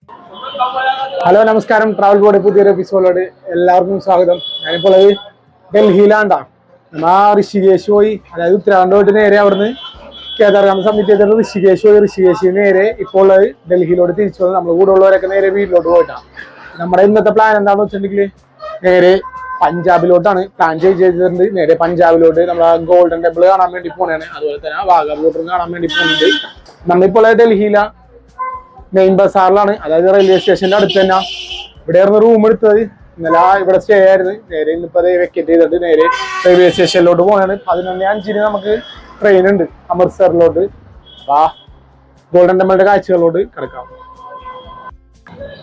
Hello നമസ്കാരം. Travel board പുതിയൊരു എപ്പിസോഡിലോട് എല്ലാവർക്കും സ്വാഗതം. ഞാനിപ്പോൾ ഡൽഹിയിലാണ്ടാ. നമ്മൾ ഋഷികേശ് പോയി, അതായത് ഉത്തരാഖണ്ഡ് പോയിട്ട് നേരെ അവിടുന്ന് കേദാർനാഥ് സബ്മിറ്റ് ചെയ്തിട്ട് ഋഷികേശ് പോയി. ഋഷികേശിൽ നേരെ ഇപ്പോൾ ഡൽഹിയിലോട്ട് തിരിച്ചു വന്ന് നമ്മൾ കൂടെ ഉള്ളവരൊക്കെ നേരെ വീട്ടിലോട്ട് പോയിട്ടാണ്. നമ്മുടെ ഇന്നത്തെ പ്ലാൻ എന്താണെന്ന് വെച്ചിട്ടുണ്ടെങ്കിൽ നേരെ പഞ്ചാബിലോട്ടാണ് പ്ലാൻ ചെയ്തിട്ടുണ്ട്. നേരെ പഞ്ചാബിലോട്ട് നമ്മളെ ഗോൾഡൻ ടെമ്പിൾ കാണാൻ വേണ്ടി പോകണേ. അതുപോലെ തന്നെ വാഗാ ബോർഡറും കാണാൻ വേണ്ടി പോകുന്നുണ്ട്. നമ്മളിപ്പോൾ ഡൽഹിയിലെ മെയിൻ ബസാറിലാണ്, അതായത് റെയിൽവേ സ്റ്റേഷന്റെ അടുത്ത് തന്നെ. ഇവിടെയായിരുന്നു റൂം എടുത്തത്. ഇന്നലെ ഇവിടെ സ്റ്റേ ആയിരുന്നു. നേരെ ഇന്നിപ്പോ വെക്കേറ്റ് ചെയ്തിട്ട് നേരെ റെയിൽവേ സ്റ്റേഷനിലോട്ട് പോകാനാണ്. 11:05 നമുക്ക് ട്രെയിൻ ഉണ്ട് അമൃത്സറിലോട്ട്. ആ ഗോൾഡൻ ടെമ്പിളിന്റെ കാഴ്ചകളിലോട്ട് കിടക്കാം.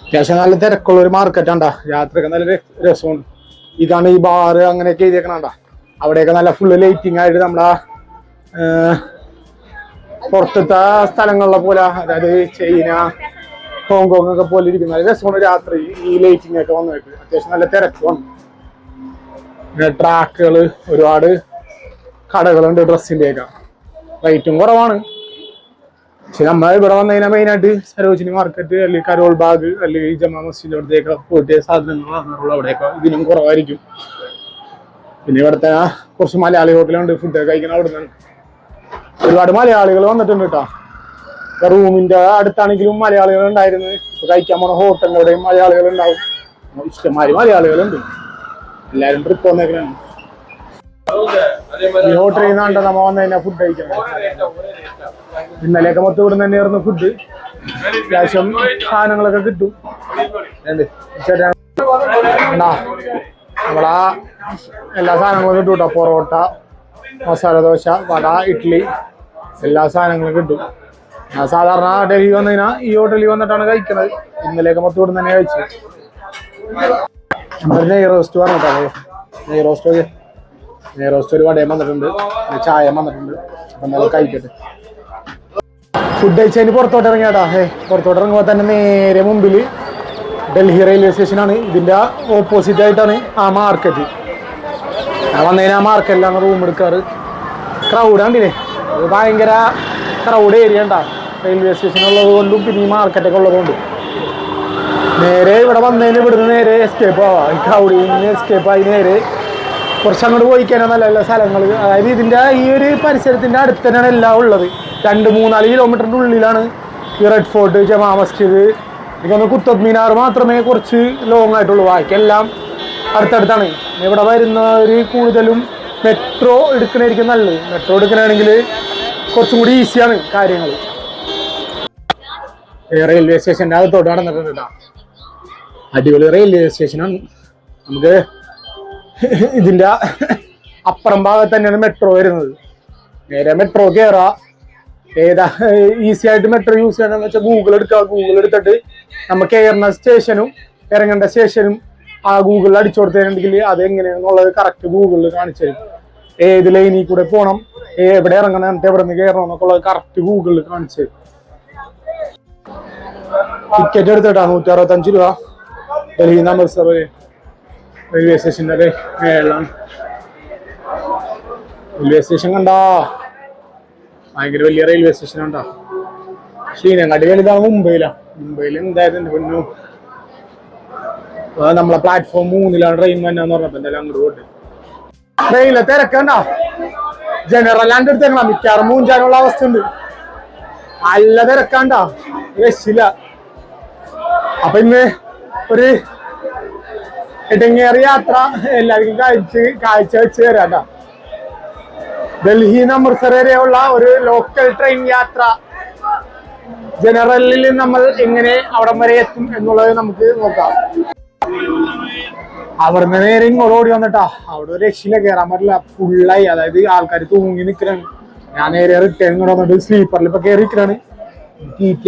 അത്യാവശ്യം നല്ല തിരക്കുള്ള ഒരു മാർക്കറ്റാണ്ടാ. യാത്രയൊക്കെ നല്ല രസമുണ്ട്. ഇതാണ് ഈ ബാറ് അങ്ങനെയൊക്കെ എഴുതിയേക്കണാണ്ടാ. അവിടെയൊക്കെ നല്ല ഫുള്ള് ലൈറ്റിംഗ് ആയിട്ട് നമ്മളാ പുറത്തത്തെ സ്ഥലങ്ങളിലെ പോലെ, അതായത് ചൈന, ഹോങ്കോങ് ഒക്കെ പോലെ ഇരിക്കുന്ന രസമാണ് രാത്രി ഈ ലൈറ്റിംഗ് ഒക്കെ വന്നിട്ട്. അത്യാവശ്യം നല്ല തിരക്കുമാണ്. പിന്നെ ട്രാക്കുകൾ, ഒരുപാട് കടകളുണ്ട് ഡ്രസ്സിന്റെ ഒക്കെ. റേറ്റും കുറവാണ്. പക്ഷെ നമ്മൾ ഇവിടെ വന്നു കഴിഞ്ഞാൽ മെയിനായിട്ട് സരോജിനി മാർക്കറ്റ് അല്ലെങ്കിൽ കരോൾ ബാഗ് അല്ലെങ്കിൽ ജമാ മസ്ജിദ് അവിടത്തേക്ക് പോയിട്ട് സാധനങ്ങൾ വാങ്ങാറുള്ളൂ. അവിടെയൊക്കെ ഇതിനും കുറവായിരിക്കും. പിന്നെ ഇവിടുത്തെ കുറച്ച് മലയാളി ഹോട്ടലുണ്ട്, ഫുഡൊക്കെ കഴിക്കണം. അവിടെ നിന്നാണ് ഒരുപാട് മലയാളികൾ വന്നിട്ടുണ്ട് കേട്ടോ. റൂമിന്റെ അടുത്താണെങ്കിലും മലയാളികൾ ഉണ്ടായിരുന്നു. കഴിക്കാൻ പോണ ഹോട്ടലിന്റെ അവിടെയും മലയാളികൾ ഉണ്ടാവും. ഇഷ്ടംമാതിരി മലയാളികളുണ്ട്. എല്ലാരും ട്രിപ്പ് വന്നേക്കാണ്. ഈ ഹോട്ടലിൽ നിന്നാണ്ടോ നമ്മ വന്നു കഴിഞ്ഞാൽ ഫുഡ് കഴിക്കണം. ഇന്നലെയൊക്കെ മൊത്തം ഇവിടെ തന്നെയായിരുന്നു ഫുഡ്. അത്യാവശ്യം സാധനങ്ങളൊക്കെ കിട്ടും. നമ്മളാ എല്ലാ സാധനങ്ങളും കിട്ടും കേട്ടോ. പൊറോട്ട, മസാല ദോശ, വട, ഇഡ്ഡലി, എല്ലാ സാധനങ്ങളും കിട്ടും. ഞാൻ സാധാരണ ഡൽഹി വന്നു കഴിഞ്ഞാൽ ഈ ഹോട്ടലിൽ വന്നിട്ടാണ് കഴിക്കുന്നത്. ഇന്നലെയൊക്കെ മൊത്തം ഇവിടെ തന്നെ കഴിച്ചു. നെയ് റോസ്റ്റ് പറഞ്ഞിട്ടോ. നെയ് റോസ്റ്റ് ഒരു വടയും വന്നിട്ടുണ്ട്, ചായ വന്നിട്ടുണ്ട്. അപ്പം നമ്മൾ കഴിക്കട്ടെ. ഫുഡ് കഴിച്ചതിന് പുറത്തോട്ട് ഇറങ്ങിയാട്ടാ. പുറത്തോട്ട് ഇറങ്ങുമ്പോൾ തന്നെ നേരെ മുമ്പിൽ ഡൽഹി റെയിൽവേ സ്റ്റേഷനാണ്. ഇതിൻ്റെ ഓപ്പോസിറ്റ് ആയിട്ടാണ് ആ മാർക്കറ്റ്. ഞാൻ വന്നതിന് ആ മാർക്കറ്റിലാണ് റൂം എടുക്കാറ്. ക്രൗഡ് കണ്ടില്ലേ, അത് ഭയങ്കര ക്രൗഡ് ഏരിയ ഉണ്ടാ. റെയിൽവേ സ്റ്റേഷൻ ഉള്ളത് കൊണ്ടും പിന്നെ ഈ മാർക്കറ്റൊക്കെ ഉള്ളതുകൊണ്ട് നേരെ ഇവിടെ വന്നതിന് ഇവിടുന്ന് നേരെ എസ്കേപ്പ് ആവാം. ഈ ക്രൗഡിൽ നിന്ന് എസ്കേപ്പ് ആയി നേരെ കുറച്ച് അങ്ങോട്ട് പോയി കഴിഞ്ഞാൽ നല്ല നല്ല സ്ഥലങ്ങൾ. അതായത് ഇതിൻ്റെ ഈ ഒരു പരിസരത്തിൻ്റെ അടുത്ത് തന്നെയാണ് എല്ലാം ഉള്ളത്. 2-3-4 കിലോമീറ്ററിൻ്റെ ഉള്ളിലാണ് ഈ റെഡ് ഫോർട്ട്, ജമാ മസ്ജിദ്, എനിക്കൊന്ന് കുത്തബ് മിനാർ മാത്രമേ കുറച്ച് ലോങ് ആയിട്ടുള്ളൂ. ബാക്കിയെല്ലാം അടുത്തടുത്താണ്. ഇവിടെ വരുന്നവർ കൂടുതലും മെട്രോ എടുക്കണായിരിക്കും നല്ലത്. മെട്രോ എടുക്കണമെങ്കിൽ കുറച്ചും കൂടി ഈസിയാണ് കാര്യങ്ങൾ. റെയിൽവേ സ്റ്റേഷൻ്റെ അകത്തോട്ട് നടന്നിട്ടുണ്ട് കേട്ടോ. അടിപൊളി റെയിൽവേ സ്റ്റേഷനാണ്. നമുക്ക് ഇതിൻ്റെ അപ്പുറം ഭാഗത്ത് തന്നെയാണ് മെട്രോ വരുന്നത്. നേരെ മെട്രോ കയറാം. ഏതാ ഈസി ആയിട്ട് മെട്രോ യൂസ് ചെയ്യണമെന്ന് വെച്ചാൽ ഗൂഗിൾ എടുക്കുക. ഗൂഗിൾ എടുത്തിട്ട് നമുക്ക് കയറുന്ന സ്റ്റേഷനും ഇറങ്ങേണ്ട സ്റ്റേഷനും ആ ഗൂഗിളിൽ അടിച്ചു കൊടുത്തിട്ടുണ്ടെങ്കിൽ അത് എങ്ങനെയാണെന്നുള്ളത് കറക്റ്റ് ഗൂഗിളിൽ കാണിച്ചു തരും. ഏത് ലൈനിൽ കൂടെ പോകണം, എവിടെ ഇറങ്ങണം, എന്നിട്ട് എവിടെ നിന്ന് കയറണം എന്നൊക്കെ ഉള്ളത് കറക്റ്റ് ഗൂഗിളിൽ കാണിച്ചു തരും. ടിക്കറ്റ് എടുത്തിട്ടാ 165 രൂപ. ഡൽഹി അമൃത്സർ റെയിൽവേ സ്റ്റേഷൻ്റെ മേളാണ്. റെയിൽവേ സ്റ്റേഷൻ കണ്ടാ ഭയങ്കര വലിയ റെയിൽവേ സ്റ്റേഷൻ കണ്ടാ. ശ്രീനങ്ങാടി വലുതാണ് മുംബൈയിലാണ്. മുംബൈയിൽ എന്തായിരുന്നു പൊന്നു. നമ്മളെ പ്ലാറ്റ്ഫോം 3-ലാണ് ട്രെയിൻ വന്നെന്ന് പറഞ്ഞപ്പോ എന്തായാലും അങ്ങോട്ട് പോയിട്ട് ട്രെയിനിലെ തിരക്കണ്ടാ. ജനറൽ ആണ്ട് എടുത്തേക്കണം. മിക്കാറും മൂഞ്ചാനുള്ള അവസ്ഥ ഉണ്ട്. നല്ല തിരക്കാണ്ടാ, രക്ഷയില്ല. അപ്പൊ ഇന്ന് ഒരു ഇടങ്ങേറിയ യാത്ര എല്ലാവർക്കും കാഴ്ച വെച്ച് തരാട്ടാ. ഡൽഹി അമൃത്സർ വരെയുള്ള ഒരു ലോക്കൽ ട്രെയിൻ യാത്ര. ജനറലിൽ നമ്മൾ എങ്ങനെ അവിടം വരെ എത്തും എന്നുള്ളത് നമുക്ക് നോക്കാം. അവിടുന്ന് നേരെ ഇങ്ങോട്ട് ഓടി വന്നിട്ടാ. അവിടെ ഒരു രക്ഷയില, കയറാൻ പറ്റില്ല, ഫുള്ളായി. അതായത് ആൾക്കാർ തൂങ്ങി നിൽക്കലാണ്. ഞാൻ നേരെ റിട്ടേൺ ഇങ്ങോട്ട് വന്നിട്ട് സ്ലീപ്പറിൽ ഇപ്പൊ കയറിയിരിക്കലാണ്.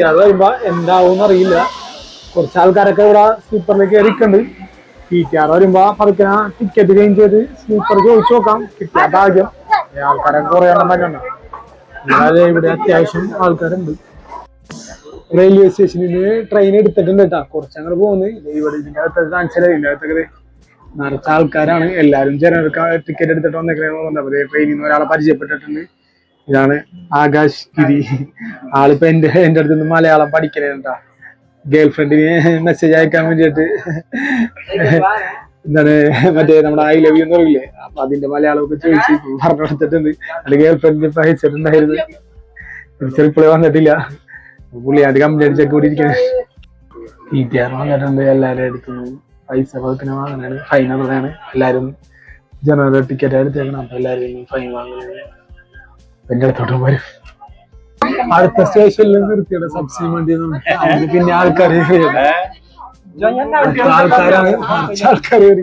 അത് വരുമ്പോ എന്താവും അറിയില്ല. കുറച്ച് ആൾക്കാരൊക്കെ ഇവിടെ സ്ലീപ്പറിൽ കയറിക്കുന്നുണ്ട്. TTR വരുമ്പോ പതുക്കെ ടിക്കറ്റ് ചേഞ്ച് ചെയ്ത് സ്ലീപ്പർ ചോദിച്ചു നോക്കാം. കിട്ടിയ ഭാഗ്യം. ആൾക്കാരൊക്കെ കുറെ എണ്ണം തന്നെ. അല്ലാതെ ഇവിടെ അത്യാവശ്യം ആൾക്കാരുണ്ട്. റെയിൽവേ സ്റ്റേഷനിൽ ട്രെയിൻ എടുത്തിട്ടുണ്ട് കേട്ടാ. കുറച്ചങ്ങനെ പോകുന്നത് ഇവിടെ ഇതിന്റെ അകത്ത് കാണിച്ചാലേ. ഇതിന്റെ അകത്തൊക്കെ നിറച്ച ആൾക്കാരാണ്. എല്ലാവരും ജനറൽ ടിക്കറ്റ് എടുത്തിട്ട് വന്നേക്കണ. ട്രെയിനിൽ നിന്ന് ഒരാളെ പരിചയപ്പെട്ടിട്ടുണ്ട്. ഇതാണ് ആകാശ് ഗിരി. ആളിപ്പോ എന്റെ അടുത്ത് നിന്ന് മലയാളം പഠിക്കണേട്ടാ. ഗേൾ ഫ്രണ്ടിന് മെസ്സേജ് അയക്കാൻ വേണ്ടിയിട്ട് എന്താണ് മറ്റേ നമ്മുടെ ഐ ലവ് യു എന്ന് പറയില്ലേ, അപ്പൊ അതിന്റെ മലയാളമൊക്കെ ചോദിച്ച് പറഞ്ഞു കൊടുത്തിട്ടുണ്ട്. അതിന്റെ ഗേൾ ഫ്രണ്ടിന് ഇപ്പൊ അയച്ചിട്ടുണ്ടായിരുന്നു, തിരിച്ചറിപ്പോഴേ വന്നിട്ടില്ല. പുള്ളിയാണ്ട് കംപ്ലൈന്റ് ചെക്ക് കൂടിയിരിക്കുന്നത്. TTR വന്നിട്ടുണ്ട്, എല്ലാരും എടുത്തു പൈസ പതിനെ വാങ്ങാനാണ്, ഫൈൻ അതാണ്. എല്ലാരും ജനറൽ ടിക്കറ്റ് എടുത്തേക്കണം, അപ്പൊ എല്ലാരും ഫൈൻ വാങ്ങുന്നത് എന്റെ അടുത്തോട്ട് വരും. അടുത്ത സ്റ്റേഷനിൽ നിർത്തിയുടെ സബ്സിഡി വണ്ടി പിന്നെ ആൾക്കാർ ആൾക്കാരാണ് ആൾക്കാർ ഈ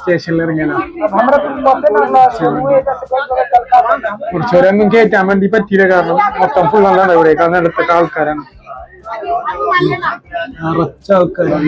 സ്റ്റേഷനിൽ ഇറങ്ങിയാണ്. കുറച്ചുപേരൊന്നും കയറ്റാൻ വേണ്ടി പറ്റിയില്ല, കാരണം മൊത്തം ഫുള്ളാണ് ഇവിടേക്കാണ് അടുത്ത ആൾക്കാരാണ്, നിറച്ച ആൾക്കാരാണ്.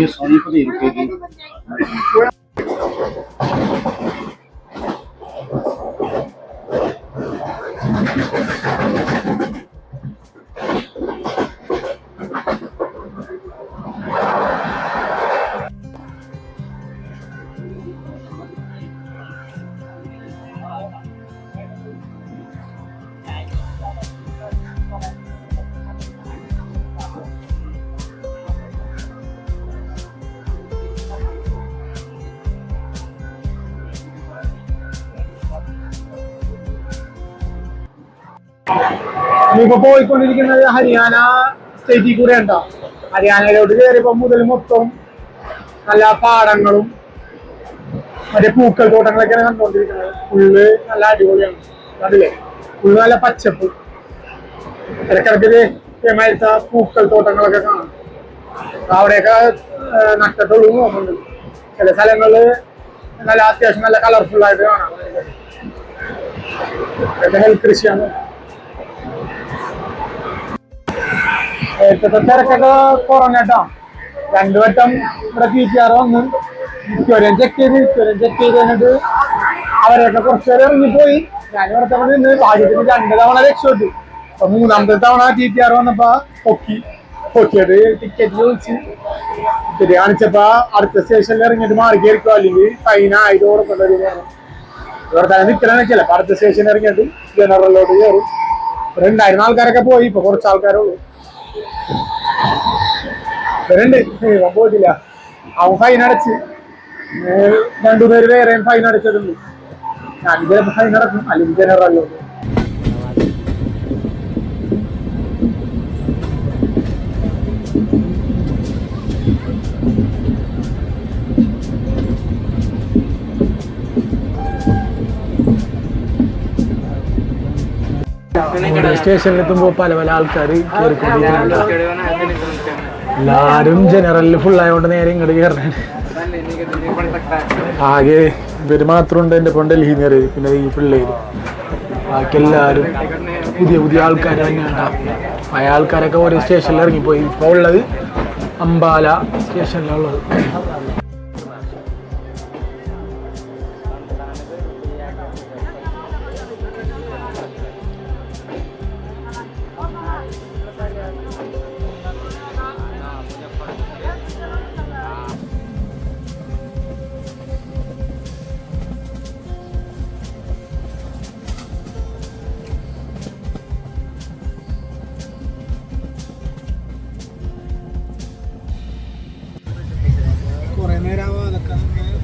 ഇനിയിപ്പോ പോയിക്കൊണ്ടിരിക്കുന്നത് ഹരിയാന സ്റ്റേറ്റിൽ കൂടെ ഉണ്ടോ. ഹരിയാനയിലോട്ട് കയറിയപ്പോ മുതൽ മൊത്തം നല്ല പാടങ്ങളും മറ്റേ പൂക്കൾ തോട്ടങ്ങളൊക്കെയാണ് കണ്ടുകൊണ്ടിരിക്കുന്നത്. ഫുള്ള് നല്ല അടിപൊളിയാണ്, കണ്ടില്ലേ, ഫുള്ള് നല്ല പച്ചപ്പ്. ഇടക്കിടക്ക് ഇതേമാതിരത്തെ പൂക്കൾ തോട്ടങ്ങളൊക്കെ കാണാം. അവിടെയൊക്കെ നട്ടിട്ടുള്ളൂ നോക്കുന്നുണ്ട്. ചില സ്ഥലങ്ങളില് നല്ല അത്യാവശ്യം നല്ല കളർഫുൾ ആയിട്ട് കാണാം. ഇതൊക്കെ നെൽകൃഷിയാണ്. ഏറ്റത്തെ തിരക്കൊക്കെ കുറഞ്ഞിട്ടോ. 2 വട്ടം ഇവിടെ TTR വന്ന് ഇക്വരം ചെക്ക് ചെയ്ത് കഴിഞ്ഞിട്ട് അവരെയൊക്കെ കുറച്ചുപേരെ ഇറങ്ങിപ്പോയി. ഞാനിവിടത്തെ നിന്ന് ഭാഗ്യത്തിന് 2 തവണ രക്ഷപ്പെട്ടു. അപ്പൊ 3ാമത്തെ തവണ TTR വന്നപ്പോ പൊക്കിയത് ടിക്കറ്റ് ചോദിച്ച് ടിക്കറ്റ് കാണിച്ചപ്പോ അടുത്ത സ്റ്റേഷനിൽ ഇറങ്ങിയിട്ട് മാറി കയറിക്കോ, അല്ലെങ്കിൽ ഫൈൻ 1000 കൊടുക്കേണ്ടി വരും. ഇവിടെ തന്നെ നിൽക്കണമെന്ന് വെച്ചാൽ അടുത്ത സ്റ്റേഷനിൽ ഇറങ്ങിയിട്ട് ജനറലിലോട്ട് കയറും. 2000 ആൾക്കാരൊക്കെ പോയി, ഇപ്പൊ കുറച്ച് ആൾക്കാരേ ഉള്ളൂ. വരുന്നുണ്ട്, പോയിട്ടില്ല. അവൻ ഫൈൻ അടച്ച്, 2 പേര് വേറെ ഫൈൻ അടച്ചതുണ്ട്. ഞാൻ ചിലപ്പോൾ ഫൈൻ അടക്കും, അല്ലെങ്കിൽ ജനറലിലോട്ട്. സ്റ്റേഷനിൽ എത്തുമ്പോ പല പല ആൾക്കാർ എല്ലാരും ജനറലിൽ ഫുൾ ആയതുകൊണ്ട് നേരെ ഇങ്ങോട്ട് കയറണേ. ആകെ ഇവര് മാത്രമുണ്ട് എന്റെ ഇപ്പം ഡൽഹിന്ന്, പിന്നെ ഈ പിള്ളേര്, ബാക്കി എല്ലാരും പുതിയ പുതിയ ആൾക്കാർ തന്നെയാണ്. പഴയ ആൾക്കാരൊക്കെ ഓരോ സ്റ്റേഷനിൽ ഇറങ്ങിപ്പോയി. ഇപ്പോൾ ഉള്ളത് അംബാല സ്റ്റേഷനിലുള്ളത്.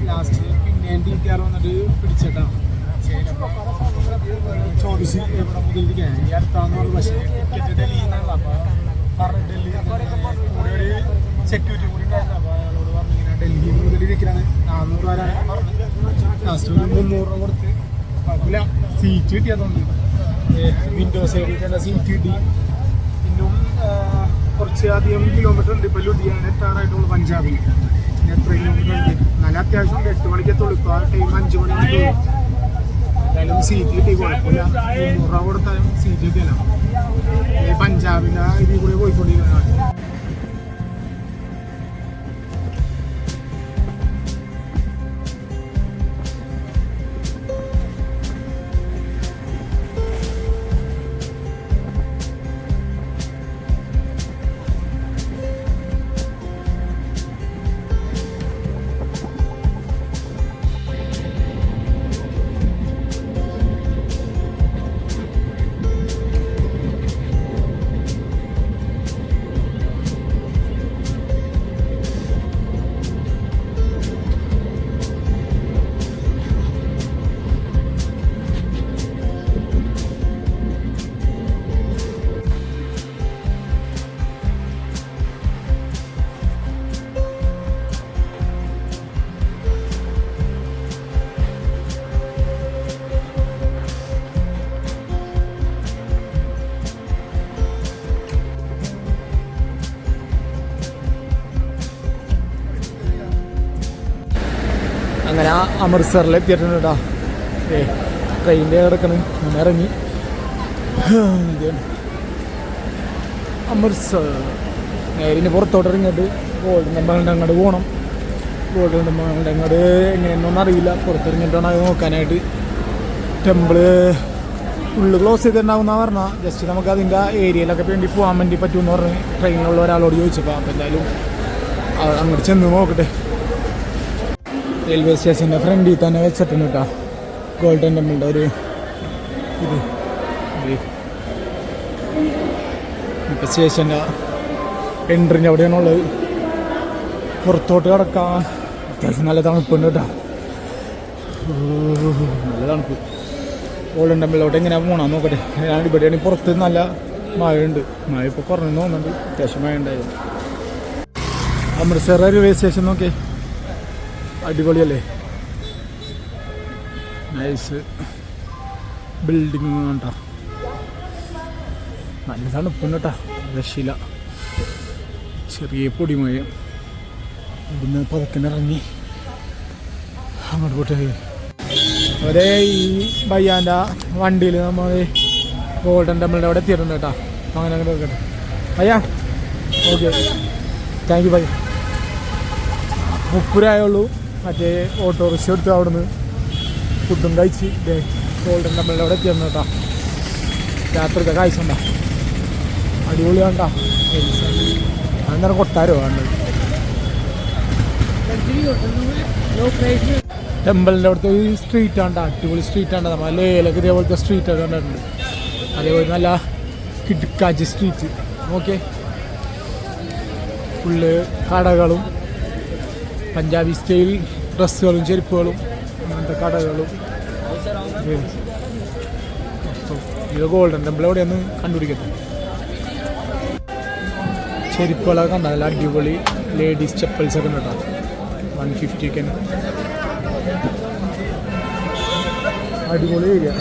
ലാസ്റ്റ് പിന്നെ TTR വന്നിട്ട് പിടിച്ചിട്ടാണ് ചോദിച്ച് എവിടെ മുതലിരിക്കാൻ ഈ അടുത്താന്ന് പറഞ്ഞു. പക്ഷേ ടിക്കറ്റ് ഡൽഹിയിൽ നിന്നുള്ള, അപ്പോൾ പറഞ്ഞു ഡൽഹി കൂടെ ഒരു സെക്യൂരിറ്റി കൂടി ഉണ്ടായിരുന്നു. അപ്പോൾ അയാളോട് പറഞ്ഞു ഇങ്ങനെ ഡൽഹി മുതലിരിക്കലാണ്, 400 രൂപ പറഞ്ഞു. ലാസ്റ്റ് ഒരു 300 രൂപ കൊടുത്ത് കുഴപ്പമില്ല, സീറ്റ് കിട്ടിയതുകൊണ്ട് വിൻഡോ സൈഡിൽ തന്നെ സീറ്റ് കിട്ടി. പിന്നും കുറച്ച് അധികം കിലോമീറ്റർ ഉണ്ട്. ഇപ്പോൾ ലുധിയാന എത്താറായിട്ടുള്ളൂ പഞ്ചാബിൽ. എത്ര കിലോമീറ്റർ ഉണ്ട്? നല്ല അത്യാവശ്യം 8 മണിക്ക് എത്തുള്ളൂ. ഇപ്പോൾ ആ ടൈം 5 മണിക്ക് എന്തായാലും സീറ്റ് കിട്ടി, കുഴപ്പമില്ല. 300 രൂപ കൊടുത്താലും സീറ്റ് കിട്ടിയല്ലോ. പഞ്ചാബിൻ്റെ ഇതിൽ കൂടെ പോയിക്കൊണ്ടിരുന്നതാണ്. അങ്ങനെ അമൃത്സറിൽ എത്തിയിട്ടുണ്ട് കേട്ടോ. ട്രെയിനിൻ്റെ കിടക്കണ് അങ്ങനെ ഇറങ്ങി. അമൃത്സർ നേരിന് പുറത്തോട്ട് ഇറങ്ങിയിട്ട് ഗോൾഡൻ ടെമ്പിളിൻ്റെ അങ്ങോട്ട് പോകണം. ഗോൾഡൻ ടെമ്പിളിൻ്റെ അങ്ങോട്ട് എങ്ങനെയൊന്നും അറിയില്ല. പുറത്തിറങ്ങിയിട്ടാണ് അത് നോക്കാനായിട്ട്. ടെമ്പിള് ഉള്ളു ക്ലോസ് ചെയ്തിട്ടുണ്ടാവുന്ന പറഞ്ഞാൽ ജസ്റ്റ് നമുക്ക് അതിൻ്റെ ഏരിയയിലൊക്കെ വേണ്ടി പോകാൻ വേണ്ടി പറ്റുമെന്ന് പറഞ്ഞ് ട്രെയിനിലുള്ള ഒരാളോട് ചോദിച്ചപ്പോൾ അപ്പോൾ എന്തായാലും അങ്ങോട്ട് ചെന്ന് നോക്കട്ടെ. റെയിൽവേ സ്റ്റേഷൻ്റെ ഫ്രണ്ടിൽ തന്നെ വെച്ചിട്ടുണ്ട് കേട്ടോ ഗോൾഡൻ ടെമ്പിളിൻ്റെ ഒരു ഇത്. ഇപ്പോൾ സ്റ്റേഷൻ്റെ എൻട്രിൻ്റെ അവിടെയാണുള്ളത്. പുറത്തോട്ട് കിടക്കാൻ അത്യാവശ്യം നല്ല തണുപ്പുണ്ട് കേട്ടോ. നല്ല തണുപ്പ്. ഗോൾഡൻ ടെമ്പിളിലോട്ട് എങ്ങനെ പോകണം നോക്കട്ടെ. ഞാൻ ഇവിടെയാണെങ്കിൽ പുറത്ത് നല്ല മഴയുണ്ട്. മഴ ഇപ്പോൾ കുറഞ്ഞു തോന്നുന്നുണ്ട്. അത്യാവശ്യം മഴ ഉണ്ടായിരുന്നു. അമൃത്സർ റെയിൽവേ സ്റ്റേഷൻ നോക്കി അടിപൊളിയല്ലേ. നൈസ് ബിൽഡിങ് കേട്ടോ. നല്ല തണുപ്പുണ്ട് കേട്ടോ. രക്ഷയില്ല. ചെറിയ പൊടിമഴ. ഇവിടുന്ന് പതക്കിനിറങ്ങി അങ്ങോട്ട് പോട്ടെ. അവരെ ഈ ബയ്യാൻ്റെ വണ്ടിയിൽ നമ്മൾ ഗോൾഡൻ ടെമ്പിളിൻ്റെ അവിടെ എത്തിയിട്ടുണ്ട് കേട്ടോ. അങ്ങനെ അങ്ങനെ നോക്കട്ടെ അയ്യാ. Okay, thank you by. 30 രൂപയുള്ളൂ. മറ്റേ ഓട്ടോറിക്ഷ എടുത്ത് അവിടുന്ന് ഫുഡും കഴിച്ച് ഗോൾഡൻ ടെമ്പിളിൻ്റെ അവിടെ എത്തിയിരുന്നു കേട്ടോ. രാത്രിത്തെ കാഴ്ച ഉണ്ടോ? അടിപൊളിയാണ്ടാ. അന്നേരം കൊട്ടാരോ വേണ്ടത്. ടെമ്പിളിൻ്റെ അവിടുത്തെ ഒരു സ്ട്രീറ്റ് ആണ്. അടിപൊളി സ്ട്രീറ്റ് ആണ്. നമ്മൾ ലേലൊക്കെ ഇതേപോലത്തെ സ്ട്രീറ്റൊക്കെ കണ്ടിട്ടുണ്ട്. അതേപോലെ നല്ല കിടുക്കാച്ചി സ്ട്രീറ്റ്. ഓക്കെ, ഫുള്ള് കടകളും പഞ്ചാബി സ്റ്റൈൽ ഡ്രസ്സുകളും ചെരുപ്പുകളും അങ്ങനത്തെ കടകളും. ഇത് ഗോൾഡൻ ടെമ്പിൾ എവിടെയൊന്ന് കണ്ടുപിടിക്കട്ടെ. ചെരുപ്പുകളൊക്കെ കണ്ടാൽ നല്ല അടിപൊളി ലേഡീസ് ചെപ്പൽസ് ഒക്കെ ഉണ്ട് കേട്ടോ. 150 അടിപൊളി ഏരിയ.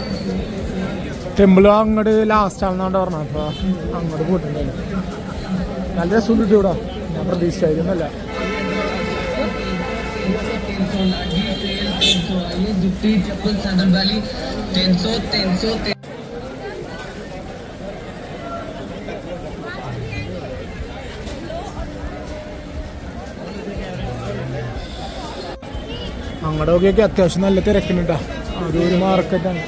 ടെമ്പിൾ അങ്ങോട്ട് ലാസ്റ്റ് ആണെന്നാണ് പറഞ്ഞത്. അപ്പോൾ അങ്ങോട്ട് പോയിട്ടുണ്ടായിരുന്നു. നല്ല രസമുണ്ട് ഇവിടെ. ഞാൻ പ്രതീക്ഷിച്ചായിരുന്നല്ല. അങ്ങോട്ട് നോക്കിയൊക്കെ അത്യാവശ്യം നല്ല തിരക്കുന്നുണ്ടാ. അതൊരു മാർക്കറ്റാണ്.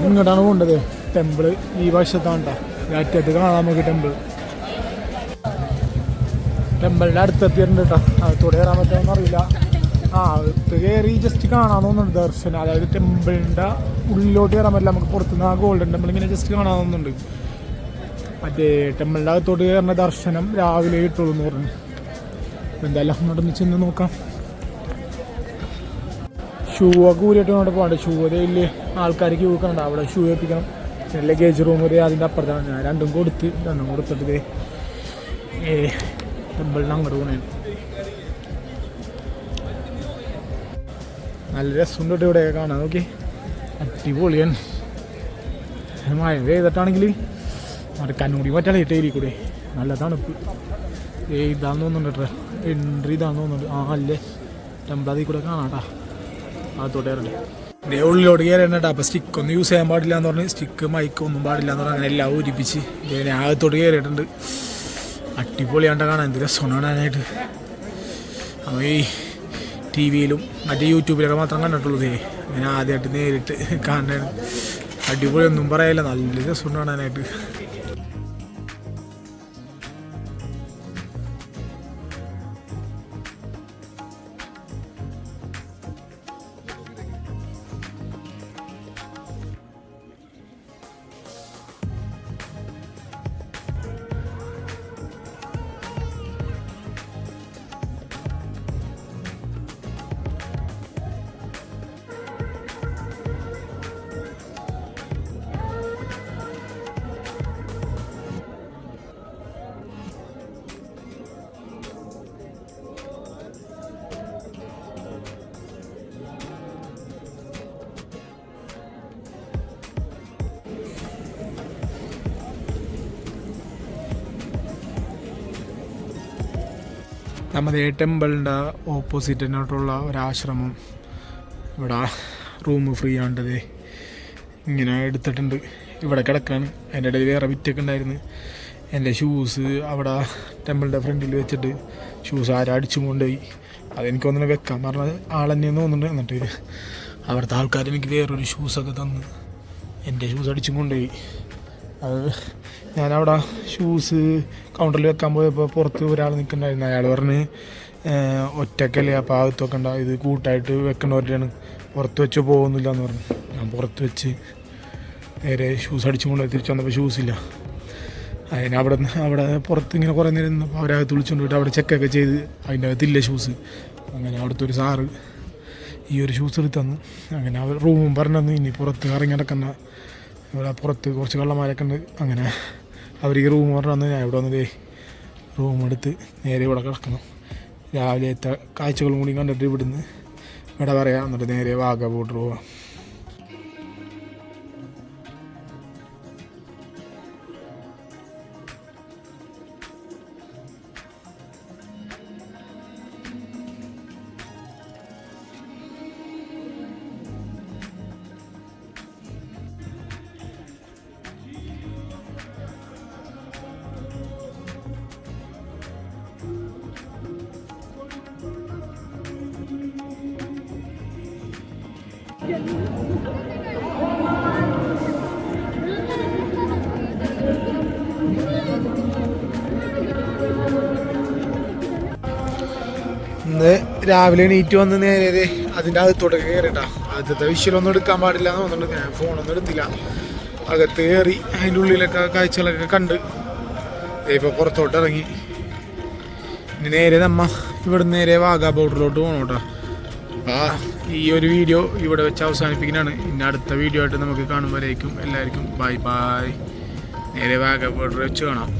ഇങ്ങോട്ടാണ് പോകേണ്ടത്. ടെമ്പിള് ഈ വശത്താണ് കേട്ടോ. അറ്റത്ത് കാണാം നമുക്ക് ടെമ്പിൾ. ടെമ്പിളിൻ്റെ അടുത്തെത്തിയിട്ടുണ്ട് കേട്ടോ. അകത്തോടെ കയറാൻ പറ്റുമെന്ന് അറിയില്ല. അകത്ത് കയറി ജസ്റ്റ് കാണാൻ തോന്നുന്നുണ്ട് ദർശനം. അതായത് ടെമ്പിളിൻ്റെ ഉള്ളിലോട്ട് കയറാൻ പറ്റില്ല. നമുക്ക് പുറത്തുനിന്ന് ആ ഗോൾഡൻ ടെമ്പിൾ ഇങ്ങനെ ജസ്റ്റ് കാണാൻ തോന്നുന്നുണ്ട്. മറ്റേ ടെമ്പിളിൻ്റെ അകത്തോട്ട് കയറുന്ന ദർശനം രാവിലെ കിട്ടുള്ളൂ എന്ന് പറഞ്ഞു. അപ്പോൾ എന്തായാലും അങ്ങോട്ടൊന്ന് ചെന്ന് നോക്കാം. ഷൂ ഒക്കെ ഊരിയിട്ട് കൊണ്ട് പോകണ്ട. ഷൂ വലിയ ആൾക്കാർ ക്യൂ വെക്കണുണ്ട്. അവിടെ ഷൂ ഏൽപ്പിക്കണം. പിന്നെ ലഗേജ് റൂം വരെ അതിൻ്റെ അപ്പുറത്താണ്. ഞാൻ രണ്ടും കൊടുത്തിട്ട് ടെമ്പിളിന് അങ്ങോട്ട് പോകണേ. നല്ല രസമുണ്ട് ഇവിടെ കാണാൻ. നോക്കി അടിപൊളിയാണ്. മഴ പെയ്തിട്ടാണെങ്കിൽ കണ്ണൂടി മറ്റാണ് ഏരി കൂടെ. നല്ല തണുപ്പ്. ഇതാന്ന് തോന്നുന്നുണ്ട്. എൻട്രി ഇതാന്ന് തോന്നുന്നുണ്ട്. അല്ലേ ടെമ്പിൾ അതിൽ കൂടെ കാണാട്ടാ. അതോടെ ഇറങ്ങി ഉള്ളിലോട്ട് കയറിയിട്ടാ. അപ്പോൾ സ്റ്റിക്കൊന്നും യൂസ് ചെയ്യാൻ പാടില്ല എന്ന് പറഞ്ഞ് സ്റ്റിക്ക് മൈക്കൊന്നും പാടില്ല എന്ന് പറഞ്ഞാൽ അങ്ങനെ എല്ലാം ഊരിപ്പിച്ച് ഞാൻ അകത്തോട്ട് കയറിയിട്ടുണ്ട്. അടിപൊളിയാണ്ട കാണാൻ. എന്ത് രസമാണ് കാണാനായിട്ട്. അപ്പോൾ ഈ ടി വിയിലും മറ്റേ യൂട്യൂബിലൊക്കെ മാത്രം കണ്ടിട്ടുള്ളതേ. ഞാൻ ആദ്യമായിട്ട് നേരിട്ട് കാണാനാണ്. അടിപൊളിയൊന്നും പറയില്ല. നല്ല രസമാണ് കാണാനായിട്ട്. നമ്മുടെ ടെമ്പിളിൻ്റെ ഓപ്പോസിറ്റിനോട്ടുള്ള ഒരാശ്രമം. ഇവിടെ റൂം ഫ്രീ ആണ്ടത് ഇങ്ങനെ എടുത്തിട്ടുണ്ട്. ഇവിടെ കിടക്കാണ്. അതിൻ്റെ ഇടയിൽ വേറെ വിറ്റൊക്കെ ഉണ്ടായിരുന്നു. എൻ്റെ ഷൂസ് അവിടെ ടെമ്പിളിൻ്റെ ഫ്രണ്ടിൽ വെച്ചിട്ട് ഷൂസ് അടിച്ചും കൊണ്ടുപോയി. അതെനിക്കൊന്നും വെക്കാൻ പറഞ്ഞ ആളെന്നെ തോന്നുന്നുണ്ട്. എന്നിട്ട് അവിടുത്തെ ആൾക്കാർ എനിക്ക് വേറൊരു ഷൂസൊക്കെ തന്ന് എൻ്റെ ഷൂസ് അടിച്ചും കൊണ്ടുപോയി. അത് ഞാനവിടെ ഷൂസ് കൗണ്ടറിൽ വെക്കാൻ പോയപ്പോൾ പുറത്ത് ഒരാൾ നിൽക്കുന്നുണ്ടായിരുന്നു. അയാൾ പറഞ്ഞ് ഒറ്റക്കല്ലേ ആ ഭാഗത്തൊക്കെ ഉണ്ടാവും, ഇത് കൂട്ടായിട്ട് വെക്കേണ്ടവരുടെയാണ്, പുറത്ത് വെച്ചോ പോകുന്നില്ല എന്ന് പറഞ്ഞു. ഞാൻ പുറത്ത് വെച്ച് നേരെ ഷൂസ് അടിച്ചും കൊണ്ട് തിരിച്ചു വന്നപ്പോൾ ഷൂസില്ല. അതിന് അവിടെ പുറത്ത് ഇങ്ങനെ കുറേ നേരം നിന്നപ്പോൾ അവരകത്ത് വിളിച്ചുകൊണ്ട് പോയിട്ട് അവിടെ ചെക്കൊക്കെ ചെയ്ത് അതിൻ്റെ അകത്തില്ല ഷൂസ്. അങ്ങനെ അവിടുത്തെ ഒരു സാറ് ഈ ഒരു ഷൂസ് എടുത്ത് തന്നു. അങ്ങനെ അവർ റൂമും പറഞ്ഞു ഇനി പുറത്ത് ഇറങ്ങി നടക്കുന്ന ഇവിടെ പുറത്ത് കുറച്ച് കള്ളന്മാരൊക്കെ ഉണ്ട്. അങ്ങനെ അവർ ഈ റൂം പറഞ്ഞു ഞാൻ ഇവിടെ വന്നതേ റൂം എടുത്ത് നേരെ ഇവിടെ കിടക്കണം. രാവിലത്തെ കാഴ്ചകളും കൂടി കണ്ടിട്ട് ഇവിടുന്ന് ഇവിടെ പറയാം. എന്നിട്ട് നേരെ വാഗ ബോർഡർ പോവാം. ഇന്ന് രാവിലെ എണീറ്റ് വന്ന് നേരെ അതിൻ്റെ അകത്തോട്ട് കയറിട്ടാ. ആദ്യത്തെ വിഷ്വലൊന്നും എടുക്കാൻ പാടില്ല എന്ന് തോന്നുന്നുണ്ട്. ഞാൻ ഫോണൊന്നും എടുത്തില്ല. അകത്ത് കയറി അതിൻ്റെ ഉള്ളിലൊക്കെ കാഴ്ചകളൊക്കെ കണ്ട് ഇപ്പോൾ പുറത്തോട്ട് ഇറങ്ങി. ഇനി നേരെ ഇവിടെ നേരെ വാഗാ ബോർഡറിലോട്ട് പോകണം കേട്ടോ. ഈ ഒരു വീഡിയോ ഇവിടെ വെച്ച് അവസാനിപ്പിക്കുന്നതാണ്. ഇനി അടുത്ത വീഡിയോ ആയിട്ട് നമുക്ക് കാണുമ്പോഴേക്കും എല്ലാവർക്കും ബൈ ബൈ. നേരെ വാഗാ ബോർഡർ വെച്ച് കാണാം.